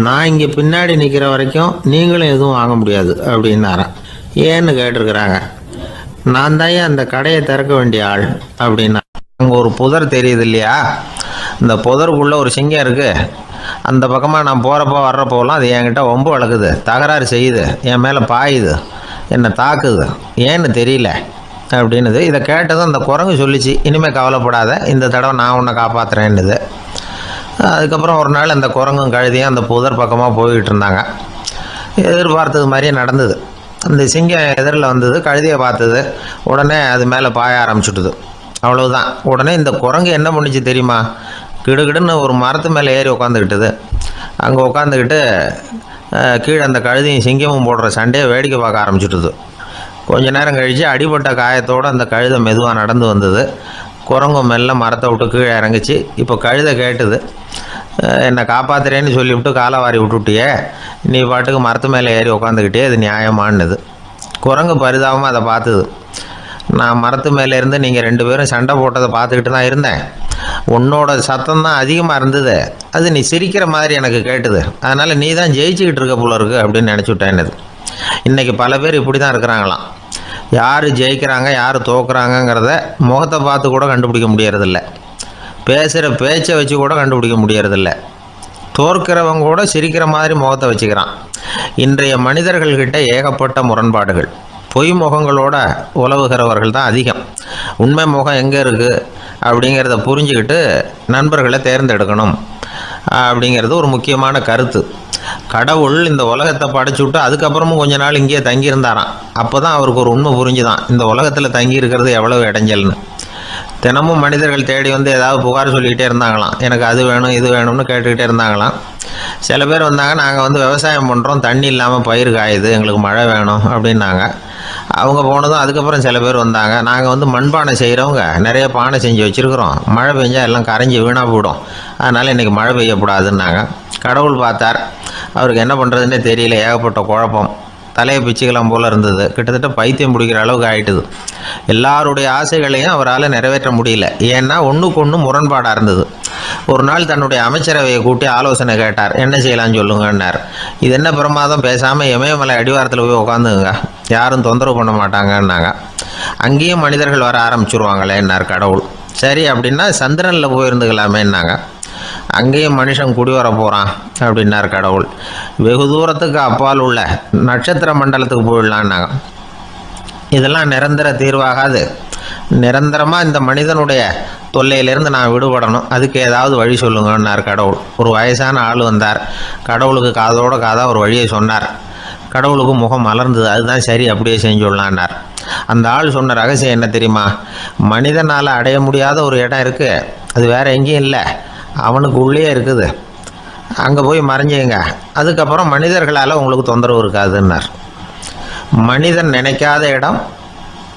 நான் இங்கே பின்னாடி நிற்கிற வரைக்கும் நீங்களும் எதுவும் வாங்க முடியாது அப்படின்னாராம். ஏன்னு கேட்டிருக்கிறாங்க. நான் தான் அந்த கடையை திறக்க வேண்டிய ஆள் அப்படின்னா. அங்கே ஒரு புதர் தெரியுது இல்லையா, இந்த புதருக்குள்ளே ஒரு சிங்கம் இருக்குது. அந்த பக்கமாக நான் போகிறப்போ வர்றப்போலாம் அது என்கிட்ட வம்பு வளர்க்குது, தகராறு செய்யுது, என் மேலே பாயுது, என்னை தாக்குது, ஏன்னு தெரியல அப்படின்னுது. இதை கேட்டதும் அந்த குரங்கு சொல்லிச்சு, இனிமேல் கவலைப்படாத, இந்த தடவை நான் உன்னை காப்பாற்றுறேன்னுது. அதுக்கப்புறம் ஒரு நாள் அந்த குரங்கும் கழுதியும் அந்த புதர் பக்கமாக போய்கிட்டு இருந்தாங்க. எதிர்பார்த்தது மாதிரியே நடந்தது. அந்த சிங்கம் எதிரில் வந்தது, கழுதியை பார்த்தது, உடனே அது மேலே பாய ஆரம்பிச்சுட்டுது. அவ்வளவுதான். உடனே இந்த குரங்கு என்ன பண்ணிச்சு தெரியுமா, கிடுகிடுன்னு ஒரு மரத்து மேலே ஏறி உட்காந்துக்கிட்டுது. அங்கே உட்காந்துக்கிட்டு கீழே அந்த கழுதியும் சிங்கமும் போடுற சண்டையை வேடிக்கை பார்க்க ஆரம்பிச்சுட்டுது. கொஞ்ச நேரம் கழித்து அடிபட்ட காயத்தோடு அந்த கழுதை மெதுவாக நடந்து வந்தது. குரங்கு மெல்ல மரத்தை விட்டு கீழே இறங்குச்சு. இப்போ கழுதை கேட்டுது, என்னை காப்பாற்றுறேன்னு சொல்லிவிட்டு காலை வாரி விட்டுட்டியே, நீ பாட்டுக்கு மரத்து மேலே ஏறி உட்காந்துக்கிட்டே, அது நியாயமானது. குரங்கு பரிதாபமாக அதை பார்த்துது. நான் மரத்து மேலேருந்து நீங்கள் 2 பேரும் சண்டை போட்டதை பார்த்துக்கிட்டு தான் இருந்தேன். உன்னோட சத்தம் தான் அதிகமாக இருந்தது, அது நீ சிரிக்கிற மாதிரி எனக்கு கேட்டுது, அதனால் நீ தான் ஜெயிச்சுக்கிட்டு இருக்க போல இருக்கு அப்படின்னு நினச்சிவிட்டேன்னுது. இன்றைக்கி பல பேர் இப்படி தான் இருக்கிறாங்களாம். யார் ஜெயிக்கிறாங்க யார் தோக்குறாங்கங்கிறத முகத்தை பார்த்து கூட கண்டுபிடிக்க முடியறதில்ல. பேசுகிற பேச்சை வச்சு கூட கண்டுபிடிக்க முடியறதில்ல. தோற்கிறவங்க கூட சிரிக்கிற மாதிரி முகத்தை வச்சுக்கிறான். இன்றைய மனிதர்கள்கிட்ட ஏகப்பட்ட முரண்பாடுகள். பொய் முகங்களோட உலவுகிறவர்கள் தான் அதிகம். உண்மை முகம் எங்கே இருக்குது அப்படிங்கிறத புரிஞ்சுக்கிட்டு நண்பர்களை தேர்ந்தெடுக்கணும் அப்படிங்கிறது ஒரு முக்கியமான கருத்து. கடவுள் இந்த உலகத்தை படைச்சுவிட்டு அதுக்கப்புறமும் கொஞ்ச நாள் இங்கேயே தங்கியிருந்தாராம். அப்போ தான் அவருக்கு ஒரு உண்மை புரிஞ்சுதான், இந்த உலகத்தில் தங்கி இருக்கிறது எவ்வளவு இடைஞ்சல்னு. தினமும் மனிதர்கள் தேடி வந்து ஏதாவது புகார் சொல்லிக்கிட்டே இருந்தாங்களாம். எனக்கு அது வேணும் இது வேணும்னு கேட்டுக்கிட்டே இருந்தாங்களாம். சில பேர் வந்தாங்க, நாங்கள் வந்து விவசாயம் பண்ணுறோம், தண்ணி இல்லாமல் பயிர் காயுது, எங்களுக்கு மழை வேணும் அப்படின்னாங்க. அவங்க போனதும் அதுக்கப்புறம் சில பேர் வந்தாங்க, நாங்கள் வந்து மண்பானை செய்கிறவங்க, நிறைய பானை செஞ்சு வச்சுருக்குறோம், மழை பெஞ்சால் எல்லாம் கரைஞ்சி வீணாக போயிடும், அதனால் இன்றைக்கி மழை பெய்யக்கூடாதுன்னாங்க. கடவுள் பார்த்தார், அவருக்கு என்ன பண்ணுறதுன்னே தெரியல, ஏகப்பட்ட குழப்பம், தலையை பிச்சுக்கலாம் போல் இருந்தது, கிட்டத்தட்ட பைத்தியம் பிடிக்கிற அளவுக்கு ஆகிட்டுது. எல்லாருடைய ஆசைகளையும் அவரால் நிறைவேற்ற முடியல, ஏன்னா ஒன்றுக்கு ஒன்று முரண்பாடாக இருந்தது. ஒரு நாள் தன்னுடைய அமைச்சரவையை கூட்டி ஆலோசனை கேட்டார், என்ன செய்யலாம்னு சொல்லுங்கன்னார். இது என்ன பிரமாதம், பேசாமல் இமயமலை அடிவாரத்தில் போய் உட்காந்துங்க, யாரும் தொந்தரவு பண்ண மாட்டாங்கன்னாங்க. அங்கேயும் மனிதர்கள் வர ஆரம்பிச்சுருவாங்களேன்னார் கடவுள். சரி அப்படின்னா சந்திரனில் போயிருந்துக்கலாமேன்னாங்க. அங்கேயும் மனுஷன் குடி வர போகிறான் அப்படின்னார் கடவுள். வெகு தூரத்துக்கு அப்பால் உள்ள நட்சத்திர மண்டலத்துக்கு போயிடலான்னாங்க. இதெல்லாம் நிரந்தர தீர்வாகாது, நிரந்தரமாக இந்த மனிதனுடைய தொல்லையிலேருந்து நான் விடுபடணும், அதுக்கு ஏதாவது வழி சொல்லுங்கன்னார் கடவுள். ஒரு வயசான ஆள் வந்தார், கடவுளுக்கு காதோட காதாக ஒரு வழியை சொன்னார். கடவுளுக்கு முகம் மலர்ந்தது, அதுதான் சரி, அப்படியே செஞ்சுடலான்னார். அந்த ஆள் சொன்ன ரகசியம் என்ன தெரியுமா, மனிதனால் அடைய முடியாத ஒரு இடம் இருக்குது, அது வேறு எங்கேயும் இல்லை, அவனுக்கு உள்ளே இருக்குது, அங்கே போய் மறைஞ்சிங்க, அதுக்கப்புறம் மனிதர்களால் உங்களுக்கு தொந்தரவு இருக்காதுன்னார். மனிதன் நினைக்காத இடம்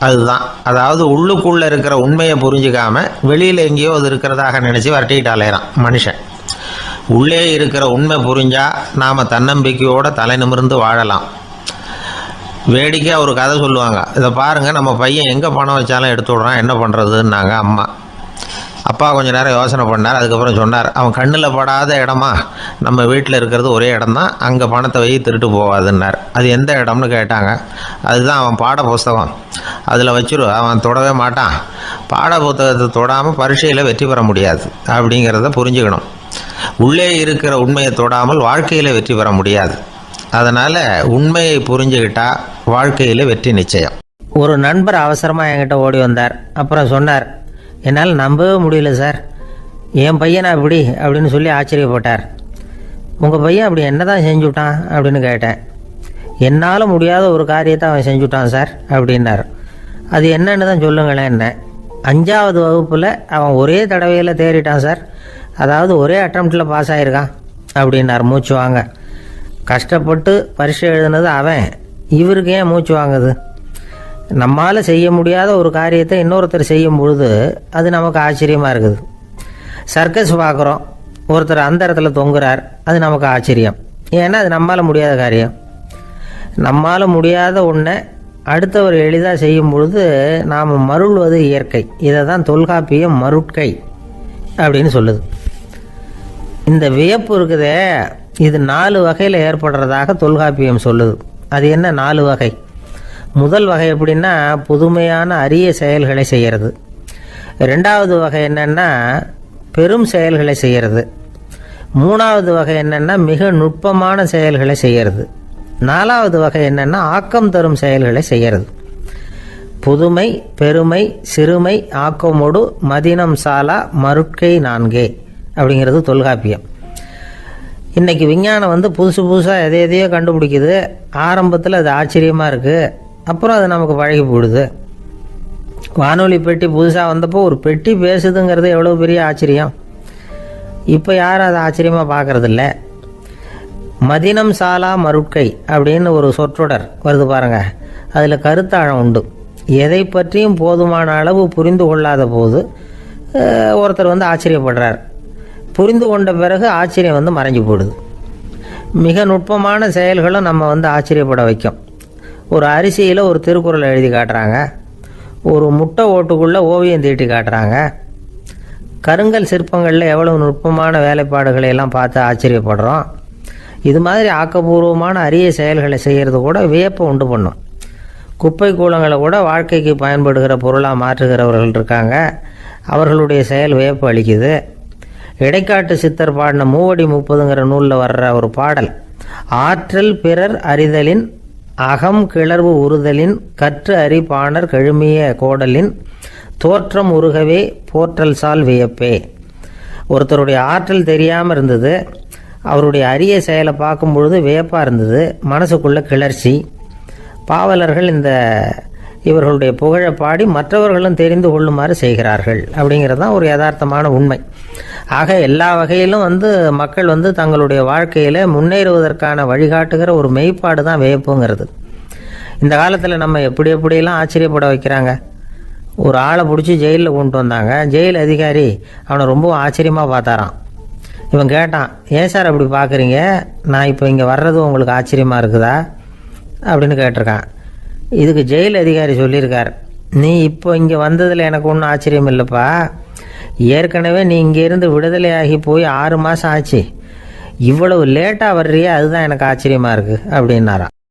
அதுதான். அதாவது உள்ளுக்குள்ளே இருக்கிற உண்மையை புரிஞ்சிக்காமல் வெளியில் எங்கேயோ அது இருக்கிறதாக நினச்சி வரட்டிக்கிட்டு அலையிறான் மனுஷன். உள்ளே இருக்கிற உண்மை புரிஞ்சால் நாம் தன்னம்பிக்கையோடு தலை நிமிர்ந்து வாழலாம். வேடிக்கையாக ஒரு கதை சொல்லுவாங்க, இதை பாருங்கள், நம்ம பையன் எங்கே பணம் வச்சாலும் எடுத்து விட்றான், என்ன பண்ணுறதுன்னாங்க அம்மா. அப்பா கொஞ்சம் நேரம் யோசனை பண்ணார், அதுக்கப்புறம் சொன்னார், அவன் கண்ணில் படாத இடமா நம்ம வீட்டில் இருக்கிறது ஒரே இடம் தான், அங்கே பணத்தை வை திருட்டு போகாதுன்னார். அது எந்த இடம்னு கேட்டாங்க. அதுதான் அவன் பாட புஸ்தகம், அதில் வச்சிரு, அவன் தொடவே மாட்டான், பாட புத்தகத்தை தொடாமல் பரீட்சையில் வெற்றி பெற முடியாது அப்படிங்கிறத புரிஞ்சுக்கணும். உள்ளே இருக்கிற உண்மையை தொடாமல் வாழ்க்கையில் வெற்றி பெற முடியாது. அதனால் உண்மையை புரிஞ்சுக்கிட்டால் வாழ்க்கையில் வெற்றி நிச்சயம். ஒரு நண்பர் அவசரமாக என்கிட்ட ஓடி வந்தார். அப்புறம் சொன்னார், என்னால் நம்பவே முடியல சார், என் பையனா அப்படி அப்படின்னு சொல்லி ஆச்சரியப்பட்டார். உங்கள் பையன் அப்படி என்ன தான் செஞ்சுட்டான் அப்படின்னு கேட்டேன். என்னால் முடியாத ஒரு காரியத்தை அவன் செஞ்சுட்டான் சார் அப்படின்னார். அது என்னன்னு தான் சொல்லுங்களேன். என்ன 5வது வகுப்பில் அவன் ஒரே தடவையில் தேறிட்டான் சார், அதாவது ஒரே அட்டம்ப்டில் பாஸ் ஆகிருக்கான் அப்படின்னார் மூச்சு வாங்க. கஷ்டப்பட்டு பரீட்சை எழுதுனது அவன், இவருக்கு ஏன் மூச்சு வாங்குது? நம்மால் செய்ய முடியாத ஒரு காரியத்தை இன்னொருத்தர் செய்யும் பொழுது அது நமக்கு ஆச்சரியமாக இருக்குது. சர்க்கஸ் பார்க்குறோம், ஒருத்தர் அந்த இடத்துல தொங்குறார், அது நமக்கு ஆச்சரியம். ஏன்னா அது நம்மால் முடியாத காரியம். நம்மால் முடியாத ஒன்றை அடுத்தவர் எளிதாக செய்யும் பொழுது நாம் மருள்வது இயற்கை. இதை தான் தொல்காப்பியம் மருட்கை அப்படின்னு சொல்லுது. இந்த வியப்பு இருக்குதே, இது 4 வகையில் ஏற்படுறதாக தொல்காப்பியம் சொல்லுது. அது என்ன 4 வகை? முதல் வகை எப்படின்னா புதுமையான அரிய செயல்களை செய்கிறது. 2வது வகை என்னென்னா பெரும் செயல்களை செய்கிறது. 3வது வகை என்னென்னா மிக நுட்பமான செயல்களை செய்கிறது. 4வது வகை என்னென்னா ஆக்கம் தரும் செயல்களை செய்கிறது. புதுமை, பெருமை, சிறுமை, ஆக்கமோடு மதினம் சாலா மருட்கை 4 அப்படிங்கிறது தொல்காப்பியம். இன்றைக்கி விஞ்ஞானம் புதுசு புதுசாக எதையோ கண்டுபிடிக்குது. ஆரம்பத்தில் அது ஆச்சரியமாக இருக்குது, அப்புறம் அது நமக்கு பழகி போயிடுது. வானொலி பெட்டி புதுசாக வந்தப்போ ஒரு பெட்டி பேசுதுங்கிறது எவ்வளோ பெரிய ஆச்சரியம். இப்போ யாரும் அதை ஆச்சரியமாக பார்க்குறதில்ல. மதினம் சாலா மருட்கை அப்படின்னு ஒரு சொற்றொடர் வருது பாருங்க, அதில் கருத்தாழம் உண்டு. எதை பற்றியும் போதுமான அளவு புரிந்து கொள்ளாத போது ஒருத்தர் ஆச்சரியப்படுறார். புரிந்து கொண்ட பிறகு ஆச்சரியம் மறைஞ்சு போடுது. மிக நுட்பமான செயல்களும் நம்ம ஆச்சரியப்பட வைக்கும். ஒரு அரிசியில் ஒரு திருக்குறள் எழுதி காட்டுறாங்க, ஒரு முட்டை ஓட்டுக்குள்ளே ஓவியம் தீட்டி காட்டுறாங்க. கருங்கல் சிற்பங்களில் எவ்வளவு நுட்பமான வேலைப்பாடுகளை எல்லாம் பார்த்து ஆச்சரியப்படுறோம். இது மாதிரி ஆக்கப்பூர்வமான அரிய செயல்களை செய்கிறது கூட வியப்பை உண்டு பண்ணும். குப்பை கூலங்களை கூட வாழ்க்கைக்கு பயன்படுகிற பொருளாக மாற்றுகிறவர்கள் இருக்காங்க, அவர்களுடைய செயல் வியப்பு அளிக்குது. இடைக்காட்டு சித்தர் பாடின 30 நூலில் வர்ற ஒரு பாடல், ஆற்றல் பிறர் அறிதலின் அகம் கிளர்வு உறுதலின் கற்று அறி பாணர் கழுமிய கோடலின் தோற்றம் உருகவே போற்றல் சால் வியப்பே. ஒருத்தருடைய ஆற்றல் தெரியாமல் இருந்தது, அவருடைய அரிய செயலை பார்க்கும் பொழுது வியப்பாக இருந்தது, மனசுக்குள்ள கிளர்ச்சி. பாவலர்கள் இவர்களுடைய புகழை பாடி மற்றவர்களும் தெரிந்து கொள்ளுமாறு செய்கிறார்கள் அப்படிங்கிறது தான் ஒரு யதார்த்தமான உண்மை. ஆக எல்லா வகையிலும் மக்கள் தங்களுடைய வாழ்க்கையில் முன்னேறுவதற்கான வழிகாட்டுகிற ஒரு மெய்ப்பாடு தான் வியப்புங்கிறது. இந்த காலத்தில் நம்ம எப்படியெல்லாம் ஆச்சரியப்பட வைக்கிறாங்க. ஒரு ஆளை பிடிச்சி ஜெயிலில் கொண்டு வந்தாங்க. ஜெயில் அதிகாரி அவனை ரொம்ப ஆச்சரியமாக பார்த்தாரான். இவன் கேட்டான், ஏன் சார் அப்படி பார்க்குறீங்க, நான் இப்போ இங்கே வர்றது உங்களுக்கு ஆச்சரியமாக இருக்குதா அப்படின்னு கேட்டிருக்கான். இதுக்கு ஜெயில் அதிகாரி சொல்லியிருக்கார், நீ இப்போ இங்கே வந்ததில் எனக்கு ஒன்றும் ஆச்சரியம் இல்லைப்பா, ஏற்கனவே நீ இங்கேருந்து விடுதலையாகி போய் 6 மாதம் ஆச்சு, இவ்வளவு லேட்டாக வர்றியே அதுதான் எனக்கு ஆச்சரியமாக இருக்குது அப்படின்னாரான்.